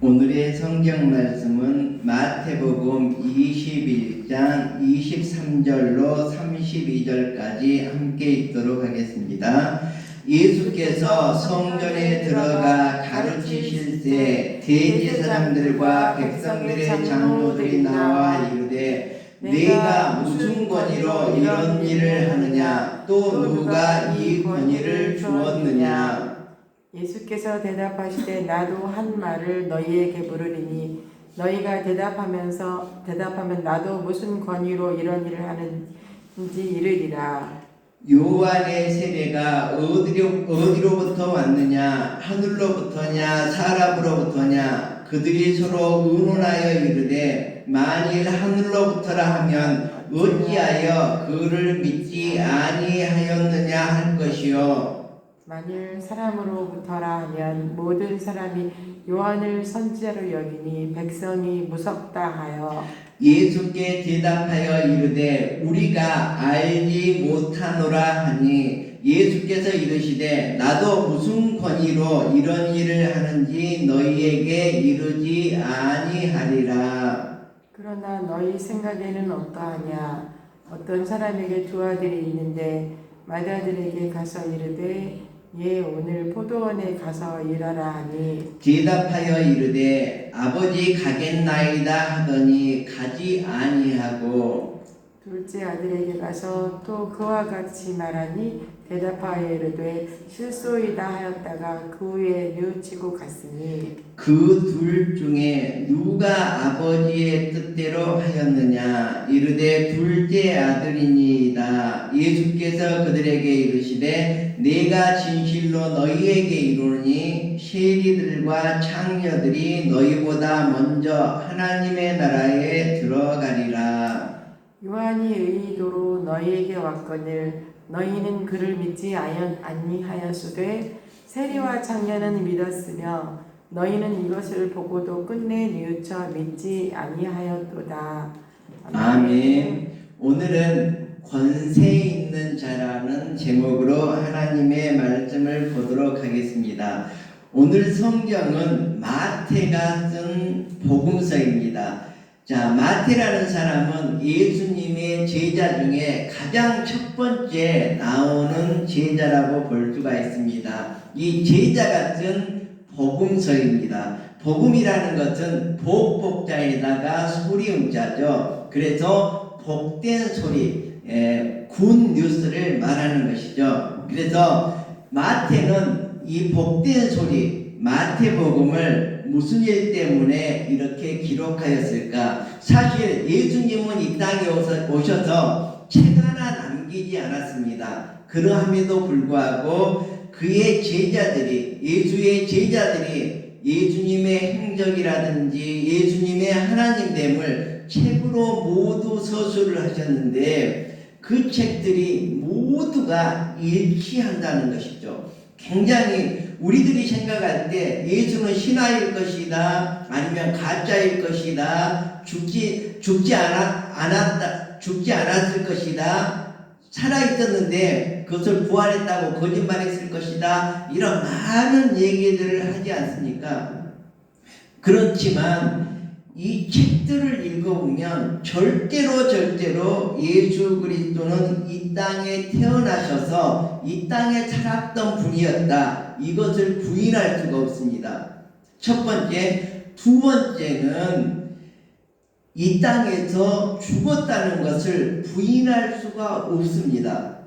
오늘의 성경 말씀은 마태복음 21장 23절로 32절까지 함께 읽도록 하겠습니다. 예수께서 성전에 들어가 가르치실 때 대제사장들과 백성들의 장로들이 나와 이르되 내가 무슨 권위로 이런 일을 하느냐? 또 누가 이 권위를 주었느냐? 예수께서 대답하시되 나도 한 말을 너희에게 물으리니 너희가 대답하면 나도 무슨 권위로 이런 일을 하는지 이르리라. 요한의 세례가 어디로부터 왔느냐? 하늘로부터냐? 사람으로부터냐? 그들이 서로 의논하여 이르되 만일 하늘로부터라 하면 어찌하여 그를 믿지 아니하였느냐 할 것이요. 만일 사람으로부터라 하면 모든 사람이 요한을 선지자로 여기니 백성이 무섭다 하여 예수께 대답하여 이르되 우리가 알지 못하노라 하니 예수께서 이르시되 나도 무슨 권위로 이런 일을 하는지 너희에게 이르지 아니하리라. 그러나 너희 생각에는 어떠하냐? 어떤 사람에게 두 아들이 있는데 맏아들에게 가서 이르되 오늘 포도원에 가서 일하라 하니 대답하여 이르되 아버지 가겠나이다 하더니 가지 아니하고 둘째 아들에게 가서 또 그와 같이 말하니 대답하여 이르되 실소이다 하였다가 그 후에 뉘우치고 갔으니 그 둘 중에 누가 아버지의 뜻대로 하였느냐? 이르되 둘째 아들이니이다. 예수께서 그들에게 이르시되 내가 진실로 너희에게 이르노니 세리들과 창녀들이 너희보다 먼저 하나님의 나라에 들어가리라. 요한이 의도로 너희에게 왔거늘 너희는 그를 믿지 아니하였으되 세리와 창녀는 믿었으며 너희는 이것을 보고도 끝내 뉘우쳐 믿지 아니하였도다. 아멘. 오늘은 권세 있는 자라는 제목으로 하나님의 말씀을 보도록 하겠습니다. 오늘 성경은 마태가 쓴 복음서입니다. 자, 마태라는 사람은 예수님의 제자 중에 가장 첫 번째 나오는 제자라고 볼 수가 있습니다. 이 제자가 쓴 복음서입니다. 복음이라는 것은 복복자에다가 소리음자죠. 그래서 복된 소리, 굿 뉴스를 말하는 것이죠. 그래서 마태는 이 복된 소리, 마태복음을 무슨 일 때문에 이렇게 기록하였을까? 사실 예수님은 이 땅에 오셔서 책 하나 남기지 않았습니다. 그러함에도 불구하고 그의 제자들이, 예수의 제자들이 예수님의 행적이라든지 예수님의 하나님됨을 책으로 모두 서술을 하셨는데 그 책들이 모두가 일치한다는 것이죠. 굉장히 우리들이 생각할 때 예수는 신화일 것이다, 아니면 가짜일 것이다, 죽지 않았을 것이다, 살아있었는데 그것을 부활했다고 거짓말했을 것이다, 이런 많은 얘기들을 하지 않습니까? 그렇지만 이 책들을 읽어보면 절대로 예수 그리스도는 이 땅에 태어나셔서 이 땅에 살았던 분이었다, 이것을 부인할 수가 없습니다. 첫 번째. 두 번째는 이 땅에서 죽었다는 것을 부인할 수가 없습니다.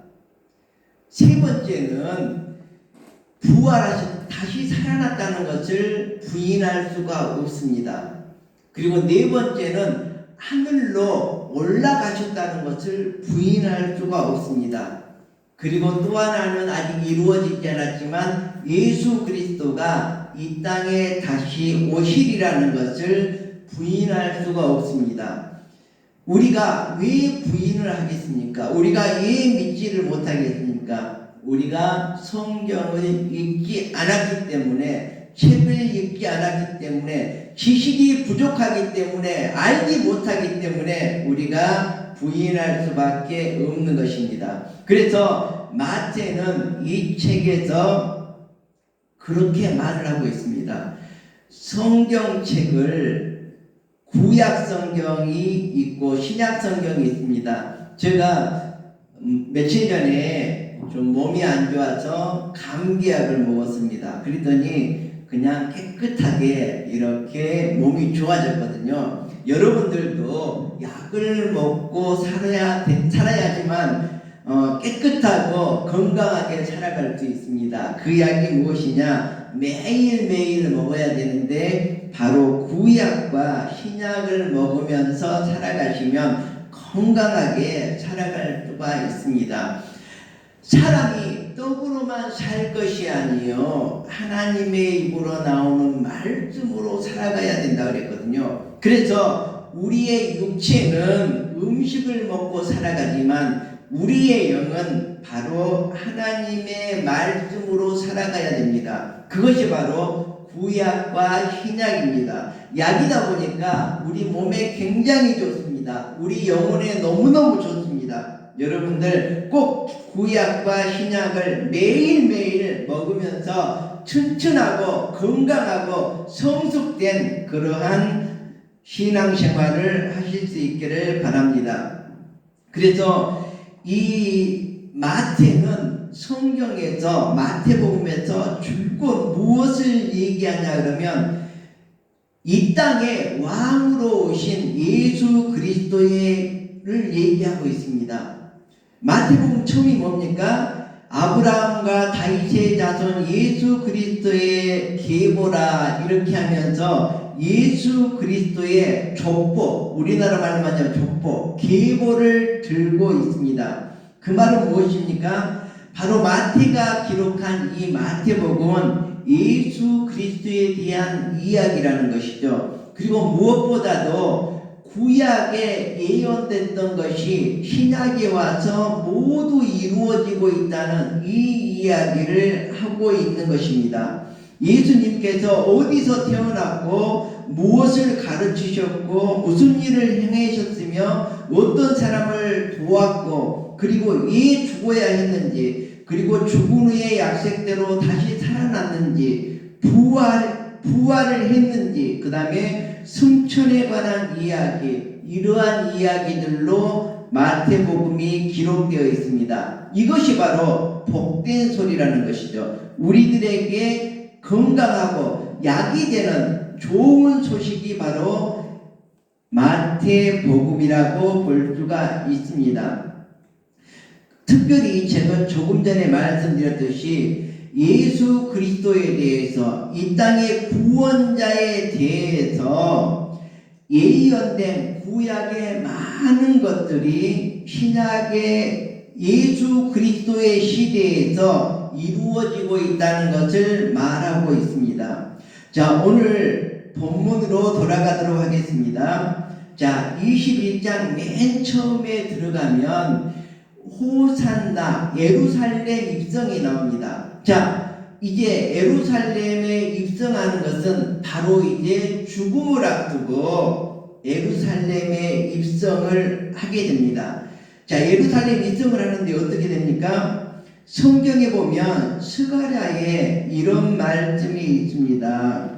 세 번째는 부활하셔서 다시 살아났다는 것을 부인할 수가 없습니다. 그리고 네 번째는 하늘로 올라가셨다는 것을 부인할 수가 없습니다. 그리고 또 하나는 아직 이루어지지 않았지만 예수 그리스도가 이 땅에 다시 오시리라는 것을 부인할 수가 없습니다. 우리가 왜 부인을 하겠습니까? 우리가 왜 믿지를 못하겠습니까? 우리가 성경을 읽지 않았기 때문에, 책을 읽지 않았기 때문에, 지식이 부족하기 때문에, 알지 못하기 때문에 우리가 부인할 수밖에 없는 것입니다. 그래서 마태는 이 책에서 그렇게 말을 하고 있습니다. 성경책을 구약 성경이 있고 신약 성경이 있습니다. 제가 며칠 전에 좀 몸이 안 좋아서 감기약을 먹었습니다. 그랬더니 그냥 깨끗하게 이렇게 몸이 좋아졌거든요. 여러분들도 약을 먹고 살아야지만 깨끗하고 건강하게 살아갈 수 있습니다. 그 약이 무엇이냐? 매일매일 먹어야 되는데 바로 구약과 신약을 먹으면서 살아가시면 건강하게 살아갈 수가 있습니다. 사람이 떡으로만 살 것이 아니요 하나님의 입으로 나오는 말씀으로 살아가야 된다 그랬거든요. 그래서 우리의 육체는 음식을 먹고 살아가지만 우리의 영은 바로 하나님의 말씀으로 살아가야 됩니다. 그것이 바로 구약과 신약입니다. 약이다 보니까 우리 몸에 굉장히 좋습니다. 우리 영혼에 너무너무 좋습니다. 여러분들 꼭 구약과 신약을 매일매일 먹으면서 튼튼하고 건강하고 성숙된 그러한 신앙생활을 하실 수 있기를 바랍니다. 그래서 이 마태는 성경에서 마태복음에서 줄곧 무엇을 얘기하냐 그러면 이 땅에 왕으로 오신 예수 그리스도를 얘기하고 있습니다. 마태복음 처음이 뭡니까? 아브라함과 다윗의 자손 예수 그리스도의 계보라 이렇게 하면서 예수 그리스도의 족보, 우리나라 말로 하자면 족보, 계보를 들고 있습니다. 그 말은 무엇입니까? 바로 마태가 기록한 이 마태복음은 예수 그리스도에 대한 이야기라는 것이죠. 그리고 무엇보다도 구약에 예언됐던 것이 신약에 와서 모두 이루어지고 있다는 이 이야기를 하고 있는 것입니다. 예수님께서 어디서 태어났고 무엇을 가르치셨고 무슨 일을 행하셨으며 어떤 사람을 도왔고 그리고 왜 죽어야 했는지 그리고 죽은 후에 약속대로 다시 살아났는지 부활을 했는지 그 다음에 승천에 관한 이야기 이러한 이야기들로 마태복음이 기록되어 있습니다. 이것이 바로 복된 소리라는 것이죠. 우리들에게 건강하고 약이 되는 좋은 소식이 바로 마태복음이라고 볼 수가 있습니다. 특별히 이 책은 조금 전에 말씀드렸듯이 예수 그리스도에 대해서 이 땅의 구원자에 대해서 예언된 구약의 많은 것들이 신약의 예수 그리스도의 시대에서 이루어지고 있다는 것을 말하고 있습니다. 자, 오늘 본문으로 돌아가도록 하겠습니다. 자, 21장 맨 처음에 들어가면 호산나 예루살렘 입성이 나옵니다. 자, 이제 예루살렘에 입성하는 것은 바로 이제 죽음을 앞두고 예루살렘에 입성을 하게 됩니다. 자, 예루살렘 입성을 하는데 어떻게 됩니까? 성경에 보면 스가랴에 이런 말씀이 있습니다.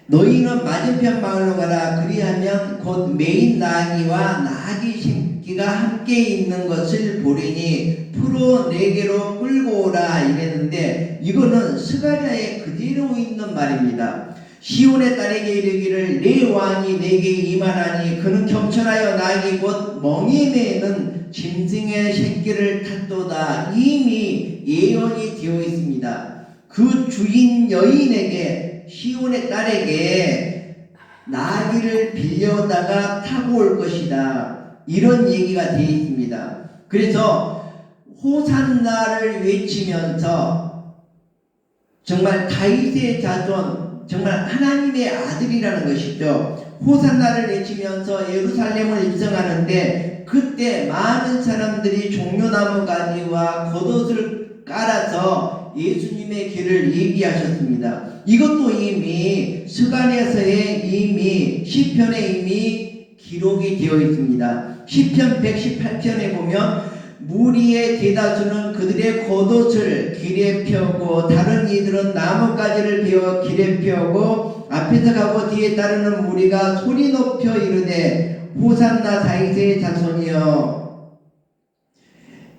너희는 맞은편 마을로 가라. 그리하면 곧 매인 나귀와 나귀 새끼가 함께 있는 것을 보리니 풀어 내게로 끌고 오라 이랬는데 이거는 스가랴에 그대로 있는 말입니다. 시온의 딸에게 이르기를 내 왕이 내게 임하나니 그는 겸손하여 나귀 곧 멍에 매는 짐승의 새끼를 탔도다. 이미 예언이 되어 있습니다. 그 주인 여인에게 시온의 딸에게 나귀를 빌려다가 타고 올 것이다. 이런 얘기가 되어 있습니다. 그래서 호산나를 외치면서 정말 다윗의 자손, 정말 하나님의 아들이라는 것이죠. 호산나를 외치면서 예루살렘을 입성하는데 그때 많은 사람들이 종려나무 가지와 겉옷을 깔아서 예수님의 길을 얘기하셨습니다. 이것도 이미 스가랴서에 이미 시편에 이미 기록이 되어 있습니다. 시편 118편에 보면 무리의 대다수는 그들의 겉옷을 길에 펴고 다른 이들은 나뭇가지를 베어 길에 펴고 앞에서 가고 뒤에 따르는 무리가 소리 높여 이르되 호산나 다윗의 자손이여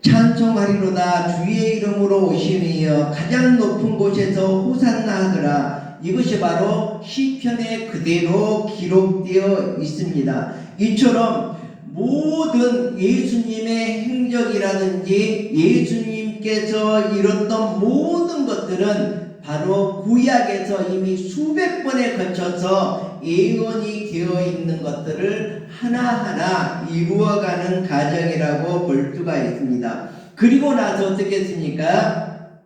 찬송하리로다. 주의 이름으로 오심이여 가장 높은 곳에서 호산나 하더라. 이것이 바로 시편에 그대로 기록되어 있습니다. 이처럼 모든 예수님의 행적이라든지 예수님께서 이뤘던 모든 것들은 바로 구약에서 이미 수백 번에 걸쳐서 예언이 되어 있는 것들을 하나하나 이루어가는 과정이라고 볼 수가 있습니다. 그리고 나서 어떻게 했습니까?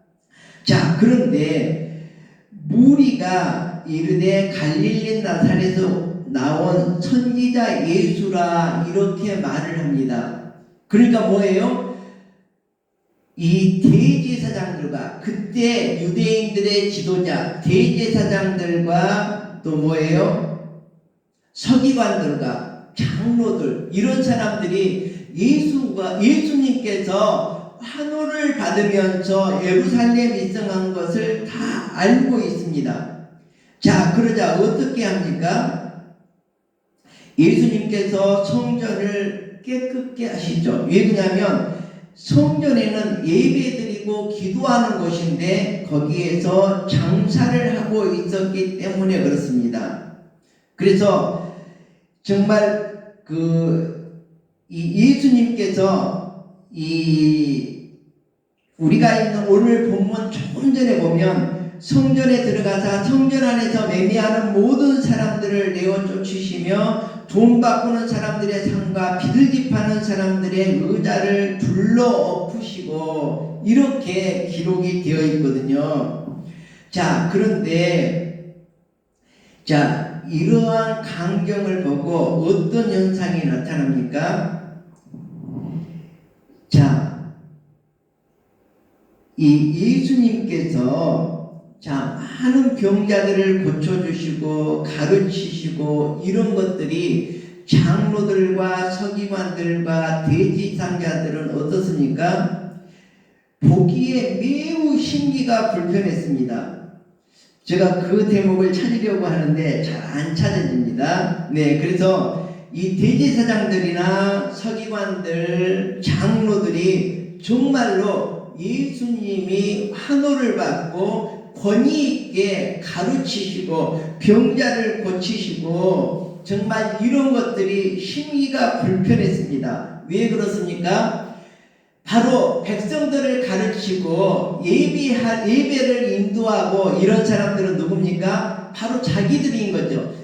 자, 그런데 무리가 이르되 갈릴리 나사렛에서 나온 선지자 예수라 이렇게 말을 합니다. 그러니까 뭐예요? 이 대제사장들과 그때 유대인들의 지도자 대제사장들과 또 뭐예요? 서기관들과 장로들 이런 사람들이 예수님께서 환호를 받으면서 예루살렘에 입성한 것을 다 알고 있습니다. 자, 그러자 어떻게 합니까? 예수님께서 성전을 깨끗게 하시죠. 왜 그러냐면 성전에는 예배드리고 기도하는 곳인데 거기에서 장사를 하고 있었기 때문에 그렇습니다. 그래서 정말 이 예수님께서 우리가 있는 오늘 본문 조금 전에 보면 성전에 들어가서 성전 안에서 매매하는 모든 사람들을 내어 쫓으시며 돈 바꾸는 사람들의 상과 비둘기파는 사람들의 의자를 둘러 엎으시고 이렇게 기록이 되어 있거든요. 자, 그런데 자, 이러한 광경을 보고 어떤 현상이 나타납니까? 자, 이 예수님께서 자, 많은 병자들을 고쳐주시고 가르치시고 이런 것들이 장로들과 서기관들과 대지상자들은 어떻습니까? 보기에 매우 심기가 불편했습니다. 제가 그 대목을 찾으려고 하는데 잘 안 찾아집니다. 네, 그래서 이 대제사장들이나 서기관들, 장로들이 정말로 예수님이 환호를 받고 권위 있게 가르치시고 병자를 고치시고 정말 이런 것들이 심기가 불편했습니다. 왜 그렇습니까? 바로 백성들을 가르치고 예배를 인도하고 이런 사람들은 누굽니까? 바로 자기들인 거죠.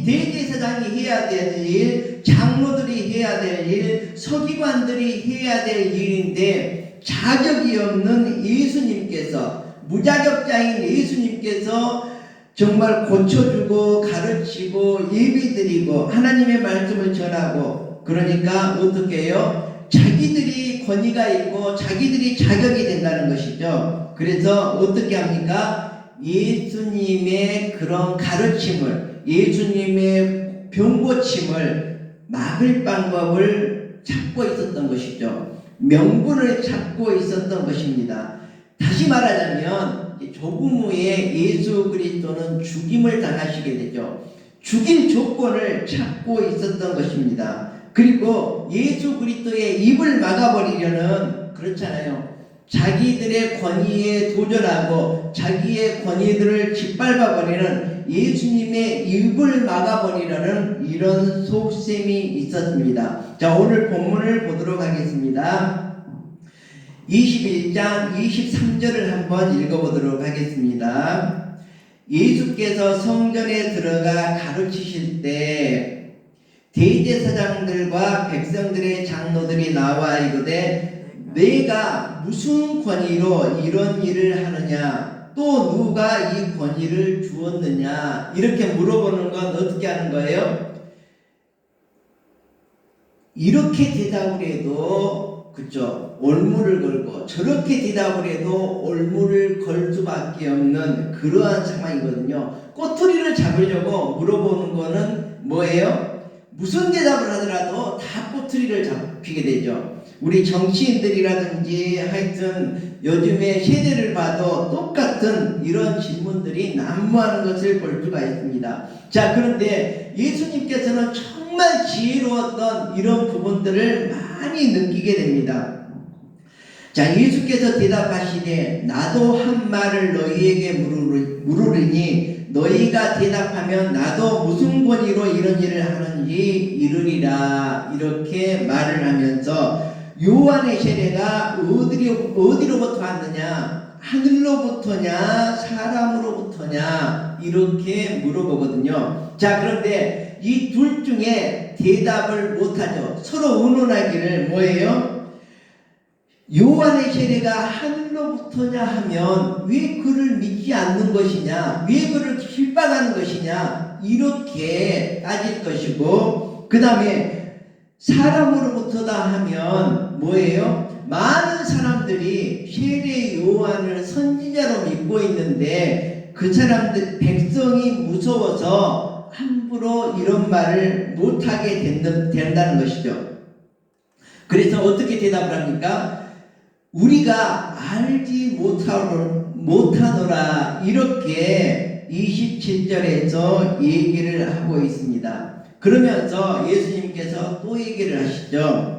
대제사장이 해야 될 일, 장로들이 해야 될 일, 서기관들이 해야 될 일인데 자격이 없는 예수님께서 무자격자인 예수님께서 정말 고쳐주고 가르치고 예배드리고 하나님의 말씀을 전하고 그러니까 어떻게 해요? 자기들이 권위가 있고 자기들이 자격이 된다는 것이죠. 그래서 어떻게 합니까? 예수님의 그런 가르침을 예수님의 병고침을 막을 방법을 찾고 있었던 것이죠. 명분을 찾고 있었던 것입니다. 다시 말하자면 조금 후에 예수 그리스도는 죽임을 당하시게 되죠. 죽일 조건을 찾고 있었던 것입니다. 그리고 예수 그리스도의 입을 막아버리려는 그렇잖아요. 자기들의 권위에 도전하고 자기의 권위들을 짓밟아버리는 예수님의 입을 막아버리려는 이런 속셈이 있었습니다. 자, 오늘 본문을 보도록 하겠습니다. 21장 23절을 한번 읽어보도록 하겠습니다. 예수께서 성전에 들어가 가르치실 때 대제사장들과 백성들의 장로들이 나와 이르되 내가 무슨 권위로 이런 일을 하느냐 또 누가 이 권위를 주었느냐 이렇게 물어보는 건 어떻게 하는 거예요? 이렇게 대답을 해도 그쵸 올무를 걸고 저렇게 대답을 해도 올무를 걸 수밖에 없는 그러한 상황이거든요. 꼬투리를 잡으려고 물어보는 거는 뭐예요? 무슨 대답을 하더라도 다 꼬투리를 잡히게 되죠. 우리 정치인들이라든지 하여튼 요즘의 세대를 봐도 똑같은 이런 질문들이 난무하는 것을 볼 수가 있습니다. 자, 그런데 예수님께서는 정말 지혜로웠던 이런 부분들을 많이 느끼게 됩니다. 자, 예수께서 대답하시되 나도 한 말을 너희에게 물으리니 너희가 대답하면 나도 무슨 권위로 이런 일을 하는지 이르리라. 이렇게 말을 하면서 요한의 세례가 어디로부터 왔느냐? 하늘로부터냐? 사람으로부터냐? 이렇게 물어보거든요. 자, 그런데 이 둘 중에 대답을 못하죠. 서로 의논하기를 뭐예요? 요한의 세례가 하늘로부터냐 하면 왜 그를 믿지 않는 것이냐, 왜 그를 핍박하는 것이냐, 이렇게 따질 것이고, 그 다음에 사람으로부터다 하면 뭐예요? 많은 사람들이 세례 요한을 선지자로 믿고 있는데 그 사람들 백성이 무서워서 함부로 이런 말을 못하게 된다는 것이죠. 그래서 어떻게 대답을 합니까? 우리가 알지 못하노라. 이렇게 27절에서 얘기를 하고 있습니다. 그러면서 예수님께서 또 얘기를 하시죠.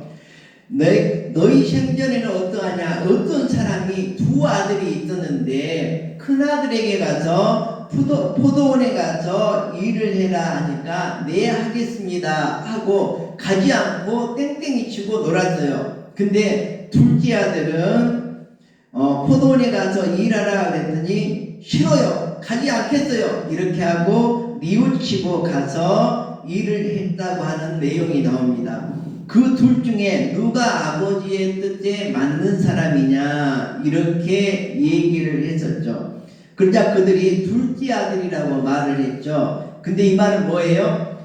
너희 생전에는 어떠하냐? 어떤 사람이 두 아들이 있었는데 큰아들에게 가서 포도원에 가서 일을 해라 하니까 네 하겠습니다 하고 가지 않고 땡땡이 치고 놀았어요. 근데 둘째 아들은 포도원에 가서 일하라 그랬더니 싫어요, 가지 않겠어요, 이렇게 하고 뉘우치고 가서 일을 했다고 하는 내용이 나옵니다. 그 둘 중에 누가 아버지의 뜻에 맞는 사람이냐 이렇게 얘기를 했었죠. 그러자 그들이 둘째 아들이라고 말을 했죠. 근데 이 말은 뭐예요?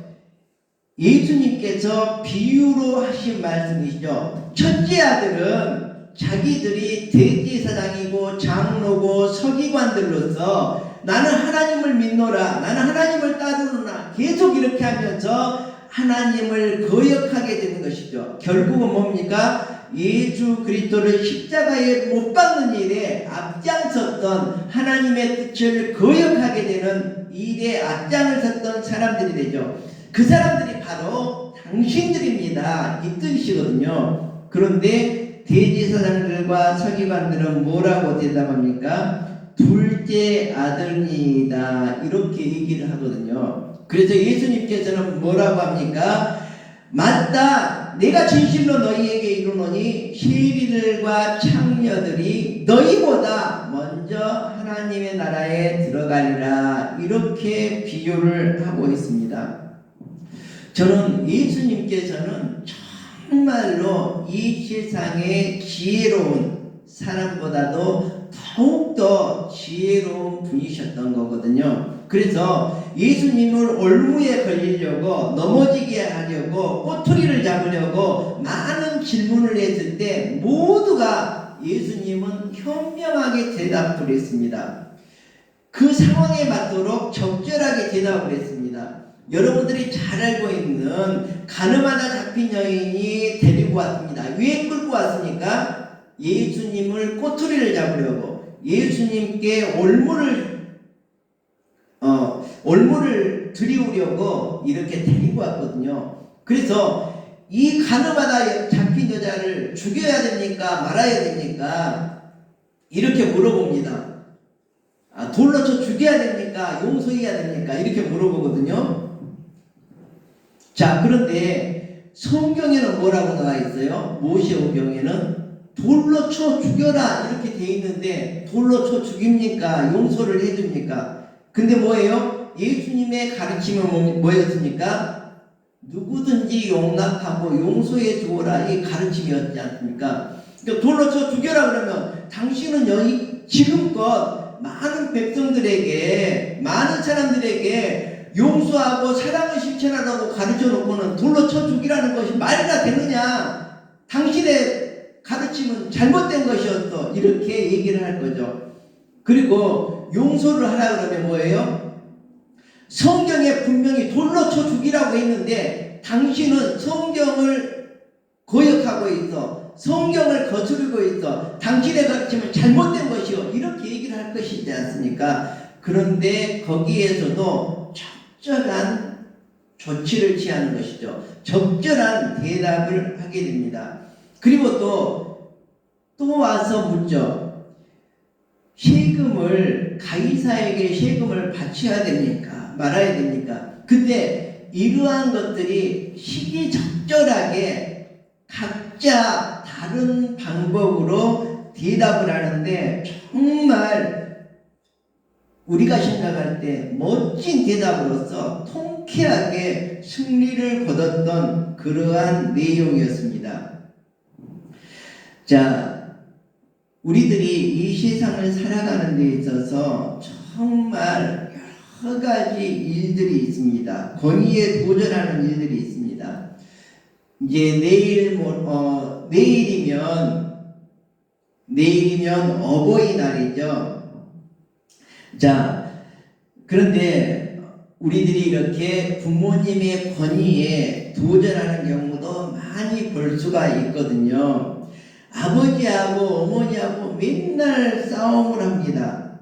예수님께서 비유로 하신 말씀이시죠. 첫째 아들은 자기들이 대제사장이고 장로고 서기관들로서 나는 하나님을 믿노라, 나는 하나님을 따르노라 계속 이렇게 하면서 하나님을 거역하게 되는 것이죠. 결국은 뭡니까? 예수 그리스도를 십자가에 못 박는 일에 앞장섰던, 하나님의 뜻을 거역하게 되는 일에 앞장을 섰던 사람들이 되죠. 그 사람들이 바로 당신들입니다. 이 뜻이거든요. 그런데 대제사장들과 서기관들은 뭐라고 대답합니까? 둘째 아들이다 이렇게 얘기를 하거든요. 그래서 예수님께서는 뭐라고 합니까? 맞다, 내가 진실로 너희에게 이르노니 세리들과 창녀들이 너희보다 먼저 하나님의 나라에 들어가리라 이렇게 비유를 하고 있습니다. 저는 예수님께서는 정말로 이 세상에 지혜로운 사람보다도 더욱더 지혜로운 분이셨던 거거든요. 그래서 예수님을 올무에 걸리려고, 넘어지게 하려고, 꼬투리를 잡으려고 많은 질문을 했을 때 모두가 예수님은 현명하게 대답을 했습니다. 그 상황에 맞도록 적절하게 대답을 했습니다. 여러분들이 잘 알고 있는 가늠하다 잡힌 여인이 데리고 왔습니다. 왜 끌고 왔습니까? 예수님을 꼬투리를 잡으려고, 예수님께 올무를 드리우려고 이렇게 데리고 왔거든요. 그래서 이 가늠하다 잡힌 여자를 죽여야 됩니까? 말아야 됩니까? 이렇게 물어봅니다. 돌로 쳐 죽여야 됩니까? 용서해야 됩니까? 이렇게 물어보거든요. 자, 그런데 성경에는 뭐라고 나와 있어요? 모세오경에는 돌로 쳐 죽여라 이렇게 돼 있는데 돌로 쳐 죽입니까? 용서를 해줍니까? 근데 뭐예요? 예수님의 가르침은 뭐였습니까? 누구든지 용납하고 용서해 주어라 이 가르침이었지 않습니까? 그러니까 돌로 쳐 죽여라 그러면 당신은 지금껏 많은 백성들에게, 많은 사람들에게 용서하고 사랑을 실천하라고 가르쳐 놓고는 돌로 쳐 죽이라는 것이 말이나 되느냐? 당신의 가르침은 잘못된 것이었어. 이렇게 얘기를 할 거죠. 그리고 용서를 하라 그러면 뭐예요? 성경에 분명히 돌로 쳐 죽이라고 했는데 당신은 성경을 거역하고 있어. 성경을 거스르고 있어. 당신의 가르침은 잘못된 것이요. 이렇게 얘기를 할 것이지 않습니까? 그런데 거기에서도 적절한 조치를 취하는 것이죠. 적절한 대답을 하게 됩니다. 그리고 또 와서 묻죠. 세금을, 가이사에게 세금을 바쳐야 됩니까? 말아야 됩니까? 근데 이러한 것들이 시기적절하게 각자 다른 방법으로 대답을 하는데 정말 우리가 생각할 때 멋진 대답으로서 통쾌하게 승리를 거뒀던 그러한 내용이었습니다. 자, 우리들이 이 세상을 살아가는 데 있어서 정말 여러 가지 일들이 있습니다. 권위에 도전하는 일들이 있습니다. 이제 내일이면 어버이날이죠. 자, 그런데 우리들이 이렇게 부모님의 권위에 도전하는 경우도 많이 볼 수가 있거든요. 아버지하고 어머니하고 맨날 싸움을 합니다.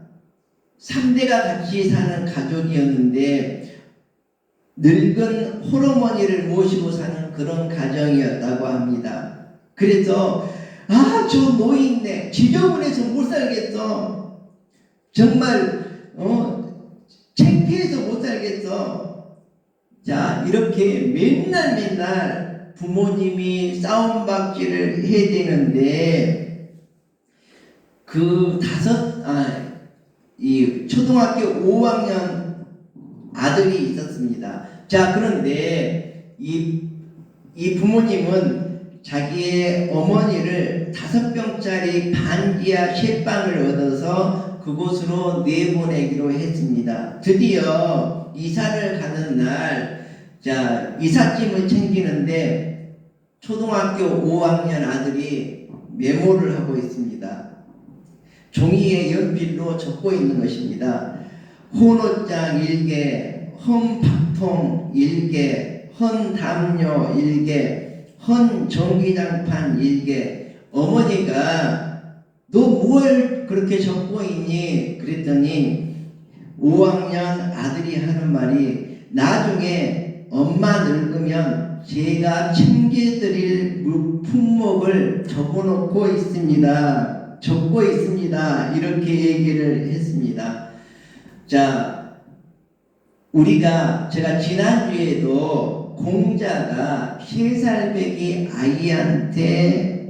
3대가 같이 사는 가족이었는데 늙은 홀어머니를 모시고 사는 그런 가정이었다고 합니다. 그래서 저 노인네 지저분해서 못 살겠어. 정말 창피해서 못 살겠어. 자, 이렇게 맨날 부모님이 싸움박질을 해야 되는데 이 초등학교 5학년 아들이 있었습니다. 자, 그런데 이 부모님은 자기의 어머니를 5병짜리 반지하 쇠빵을 얻어서 그곳으로 내보내기로 했습니다. 드디어 이사를 가는 날, 자, 이삿짐을 챙기는데 초등학교 5학년 아들이 메모를 하고 있습니다. 종이에 연필로 적고 있는 것입니다. 혼옷장 1개, 헌밥통 1개, 헌담요 1개, 헌전기장판 1개. 어머니가 너 뭘 그렇게 적고 있니? 그랬더니 5학년 아들이 하는 말이 나중에 엄마 늙으면 제가 챙겨드릴 품목을 적어놓고 있습니다. 적고 있습니다. 이렇게 얘기를 했습니다. 자, 제가 지난주에도 공자가 3살배기 아이한테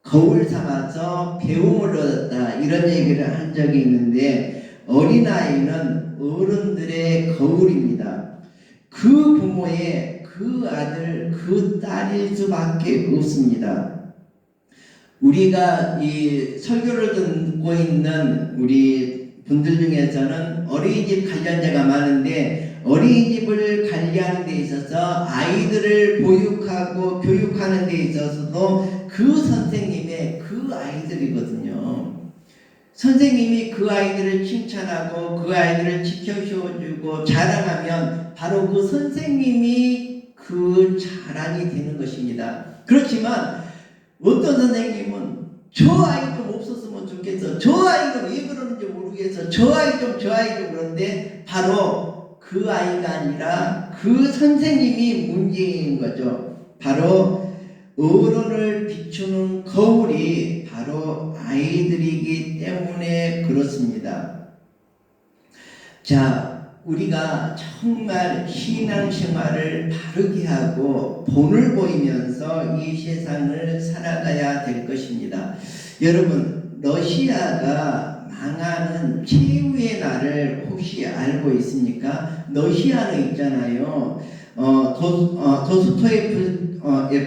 거울 삼아서 배움을 얻었다 이런 얘기를 한 적이 있는데 어린아이는 어른들의 거울입니다. 그 부모의 그 아들 그 딸일 수밖에 없습니다. 우리가 이 설교를 듣고 있는 우리 분들 중에서는 어린이집 관련자가 많은데 어린이집을 관리하는 데 있어서 아이들을 보육하고 교육하는 데 있어서도 그 선생님의 그 아이들이거든요. 선생님이 그 아이들을 칭찬하고 그 아이들을 지켜주고 자랑하면 바로 그 선생님이 그 자랑이 되는 것입니다. 그렇지만 어떤 선생님은 저 아이 좀 없었으면 좋겠어. 저 아이가 왜 그러는지 모르겠어. 저 아이 좀 그런데 바로 그 아이가 아니라 그 선생님이 문제인 거죠. 바로 어른을 비추는 거울이 바로 아이들이기 때문에 그렇습니다. 자, 우리가 정말 신앙생활을 바르게 하고 본을 보이면서 이 세상을 살아가야 될 것입니다. 여러분, 러시아가 망하는 최후의 날을 혹시 알고 있습니까? 러시아는 있잖아요.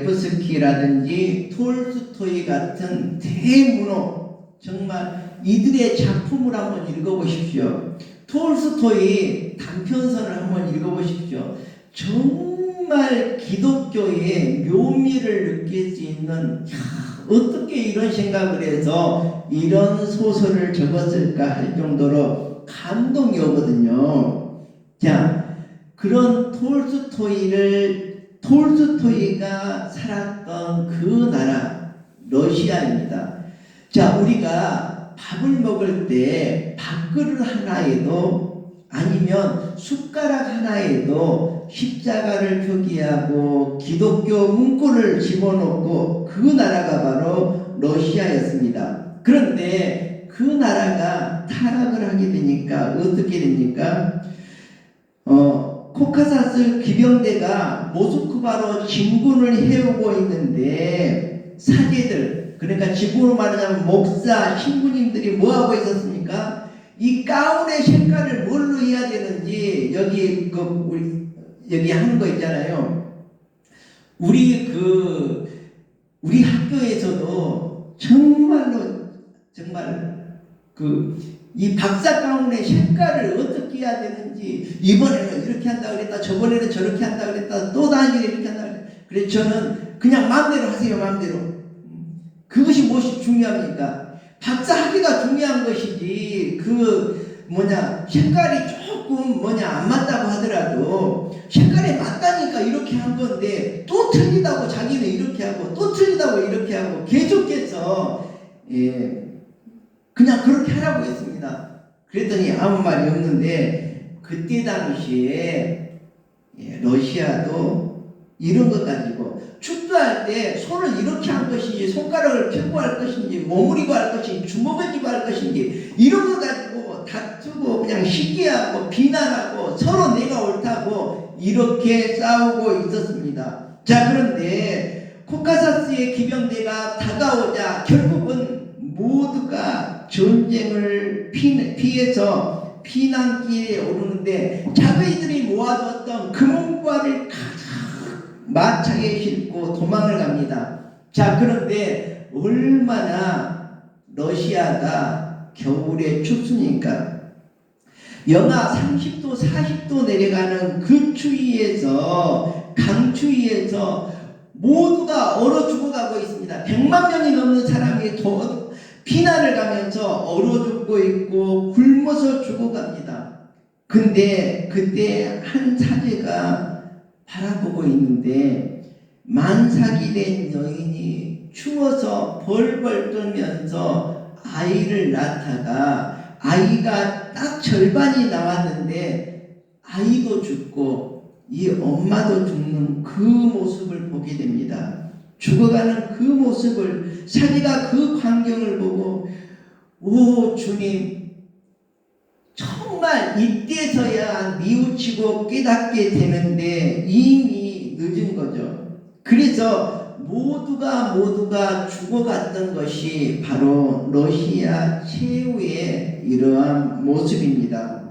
도스토옙스키라든지 톨스토이 같은 대문호, 정말 이들의 작품을 한번 읽어보십시오. 톨스토이 단편선을 한번 읽어보십시오. 정말 기독교의 묘미를 느낄 수 있는, 어떻게 이런 생각을 해서 이런 소설을 적었을까 할 정도로 감동이 오거든요. 자, 그런 톨스토이가 살았던 그 나라, 러시아입니다. 자, 우리가 밥을 먹을 때 밥그릇 하나에도 아니면 숟가락 하나에도 십자가를 표기하고 기독교 문구를 집어넣고 그 나라가 바로 러시아였습니다. 그런데 그 나라가 타락을 하게 되니까 어떻게 됩니까? 코카사스 기병대가 모스크바로 진군을 해오고 있는데 사제들, 그러니까 지구로 말하자면 목사, 신부님들이 뭐하고 있었습니까? 이 가운의 색깔을 뭘로 해야 되는지 여기 하는 거 있잖아요. 우리 학교에서도 정말 이 박사 가운의 색깔을 어떻게 해야 되는지, 이번에는 이렇게 한다 그랬다, 저번에는 저렇게 한다 그랬다, 또 다른 일에 이렇게 한다 그랬다. 그래서 저는 그냥 마음대로 하세요, 마음대로. 그것이 무엇이 중요합니까? 박사 학위가 중요한 것이지, 색깔이 조금 안 맞다고 하더라도, 색깔이 맞다니까 이렇게 한 건데, 또 틀리다고 자기는 이렇게 하고, 또 틀리다고 이렇게 하고, 계속해서, 그냥 그렇게 하라고 했습니다. 그랬더니 아무 말이 없는데, 그때 당시에 러시아도 이런 것 가지고 축도할 때 손을 이렇게 한 것인지, 손가락을 펴고 할 것인지, 머무리고 할 것인지, 주먹을 쥐고 할 것인지, 이런 것 가지고 다투고 그냥 시기하고 비난하고 서로 내가 옳다고 이렇게 싸우고 있었습니다. 자, 그런데 코카사스의 기병대가 다가오자 결국은 모두가 전쟁을 피해서 피난길에 오르는데, 자기들이 모아두었던 금은과를 가득 마차에 싣고 도망을 갑니다. 자, 그런데 얼마나 러시아가 겨울에 춥습니까? 영하 30도, 40도 내려가는 그 추위에서, 강추위에서 모두가 얼어 죽어가고 있습니다. 100만 명이 넘는 사람이 피난을 가면서 얼어 죽고 있고 굶어서 죽어갑니다. 근데 그때 한 사제가 바라보고 있는데, 만삭이 된 여인이 추워서 벌벌 떨면서 아이를 낳다가 아이가 딱 절반이 나왔는데 아이도 죽고 이 엄마도 죽는 그 모습을 보게 됩니다. 죽어가는 그 모습을, 사제가 그 광경을 보고, 오 주님, 정말 이때서야 뉘우치고 깨닫게 되는데 이미 늦은 거죠. 그래서 모두가 죽어갔던 것이 바로 러시아 최후의 이러한 모습입니다.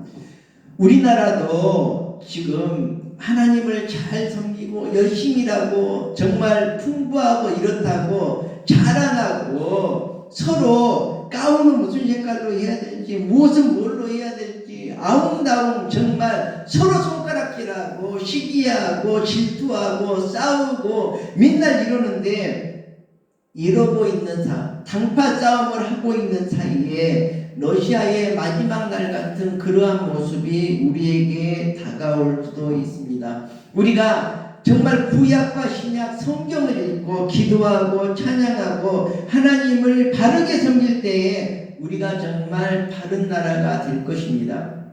우리나라도 지금 하나님을 잘 섬기고 열심히 일하고 정말 풍부하고 이렇다고 자랑하고, 서로 가운은 무슨 색깔로 해야 될지, 무엇은 뭘로 해야 될지 아웅다웅 정말 서로 손가락질하고 시기하고 질투하고 싸우고 맨날 이러는데, 이러고 있는 당파 싸움을 하고 있는 사이에 러시아의 마지막 날 같은 그러한 모습이 우리에게 다가올 수도 있습니다. 우리가 정말 구약과 신약 성경을 읽고 기도하고 찬양하고 하나님을 바르게 섬길 때에 우리가 정말 바른 나라가 될 것입니다.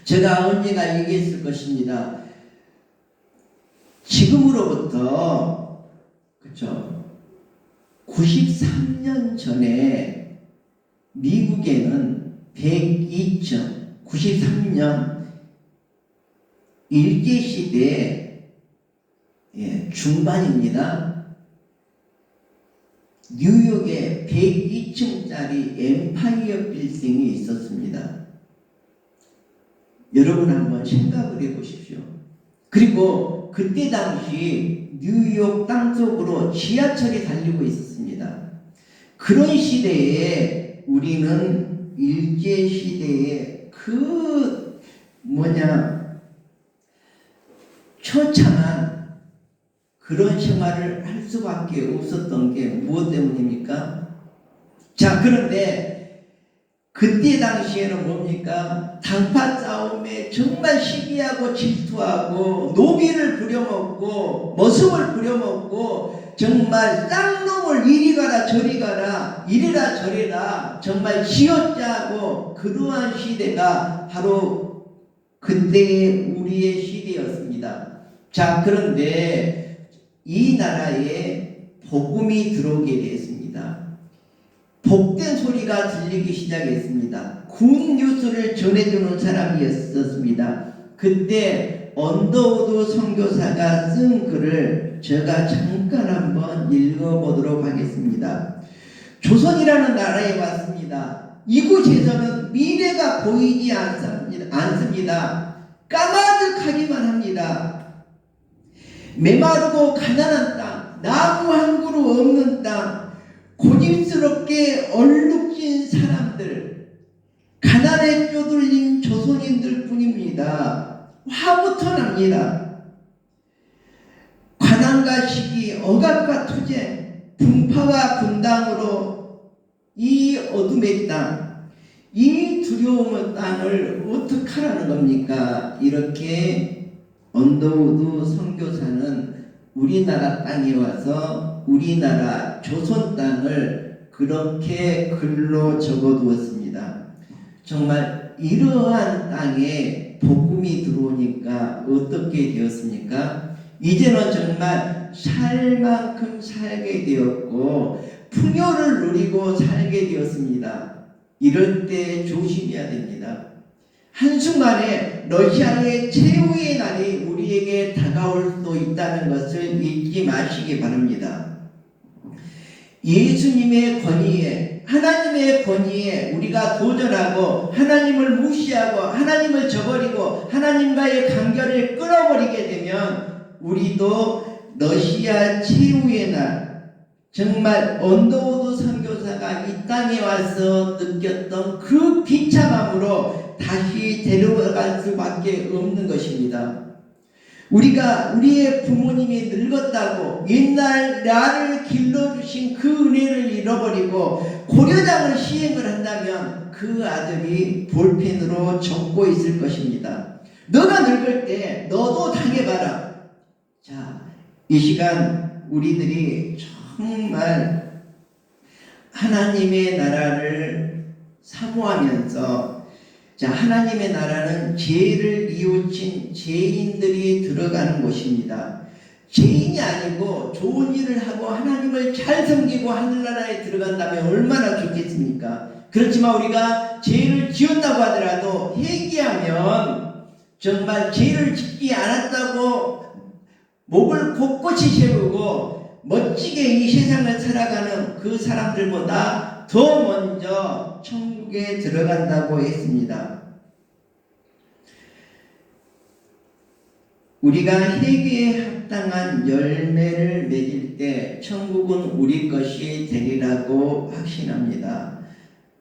제가 언젠가 얘기했을 것입니다. 지금으로부터 93년 전에 미국에는 93년 일제시대 중반입니다. 뉴욕에 102층짜리 엠파이어 빌딩이 있었습니다. 여러분 한번 생각을 해보십시오. 그리고 그때 당시 뉴욕 땅속으로 지하철이 달리고 있었습니다. 그런 시대에 우리는 일제시대에 처참한 그런 생활을 할 수밖에 없었던 게 무엇 때문입니까? 자, 그런데 그때 당시에는 뭡니까? 당파 싸움에 정말 시기하고 질투하고 노비를 부려먹고 머슴을 부려먹고 정말 쌍놈을 이리 가라 저리 가라 이래라 저래라 정말 쥐어짜고 그러한 시대가 바로 그때의 우리의 시대였습니다. 자, 그런데 이 나라에 복음이 들어오게 되었습니다. 복된 소리가 들리기 시작했습니다. 굿뉴스를 전해주는 사람이었습니다. 그때 언더우드 선교사가 쓴 글을 제가 잠깐 한번 읽어보도록 하겠습니다. 조선이라는 나라에 왔습니다. 이곳에서는 미래가 보이지 않습니다. 까마득하기만 합니다. 메마르고 가난한 땅, 나무 한 그루 없는 땅, 고집스럽게 얼룩진 사람들, 가난에 쪼들린 조선인들 뿐입니다. 화부터 납니다. 관한과 시기, 억압과 투쟁, 분파와 분당으로 이 어둠의 땅, 이 두려움의 땅을 어떻게 하라는 겁니까? 이렇게 언더우드 선교사는 우리나라 땅에 와서 우리나라 조선 땅을 그렇게 글로 적어두었습니다. 정말 이러한 땅에 복음이 들어오니까 어떻게 되었습니까? 이제는 정말 살 만큼 살게 되었고 풍요를 누리고 살게 되었습니다. 이럴 때 조심해야 됩니다. 한순간에 러시아의 최후의 날이 우리에게 다가올 수도 있다는 것을 잊지 마시기 바랍니다. 예수님의 권위에, 하나님의 권위에 우리가 도전하고 하나님을 무시하고 하나님을 저버리고 하나님과의 관계를 끊어버리게 되면 우리도 러시아 최후의 날, 정말 언더우드 선교사가 이 땅에 와서 느꼈던 그 비참함으로 다시 데려갈 수밖에 없는 것입니다. 우리가 우리의 부모님이 늙었다고 옛날 나를 길러주신 그 은혜를 잃어버리고 고려장을 시행을 한다면 그 아들이 볼펜으로 적고 있을 것입니다. 너가 늙을 때 너도 당해봐라. 자, 이 시간 우리들이 정말 하나님의 나라를 사모하면서, 자, 하나님의 나라는 죄를 뉘우친 죄인들이 들어가는 곳입니다. 죄인이 아니고 좋은 일을 하고 하나님을 잘 섬기고 하늘나라에 들어간다면 얼마나 좋겠습니까? 그렇지만 우리가 죄를 지었다고 하더라도 회개하면 정말 죄를 짓지 않았다고 목을 곳곳이 세우고 멋지게 이 세상을 살아가는 그 사람들보다 더 먼저 천국에 들어간다고 했습니다. 우리가 회개에 합당한 열매를 맺을 때 천국은 우리 것이 되리라고 확신합니다.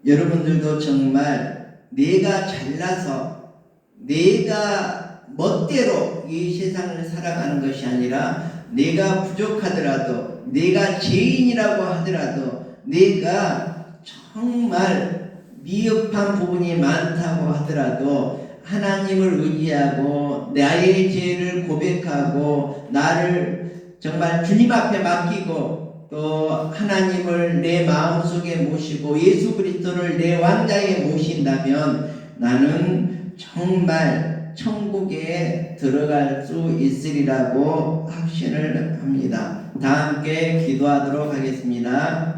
여러분들도 정말 내가 잘나서 내가 멋대로 이 세상을 살아가는 것이 아니라 내가 부족하더라도 내가 죄인이라고 하더라도 내가 정말 미흡한 부분이 많다고 하더라도 하나님을 의지하고 나의 죄를 고백하고 나를 정말 주님 앞에 맡기고 또 하나님을 내 마음속에 모시고 예수 그리스도를 내 왕자에 모신다면 나는 정말 천국에 들어갈 수 있으리라고 확신을 합니다. 다 함께 기도하도록 하겠습니다.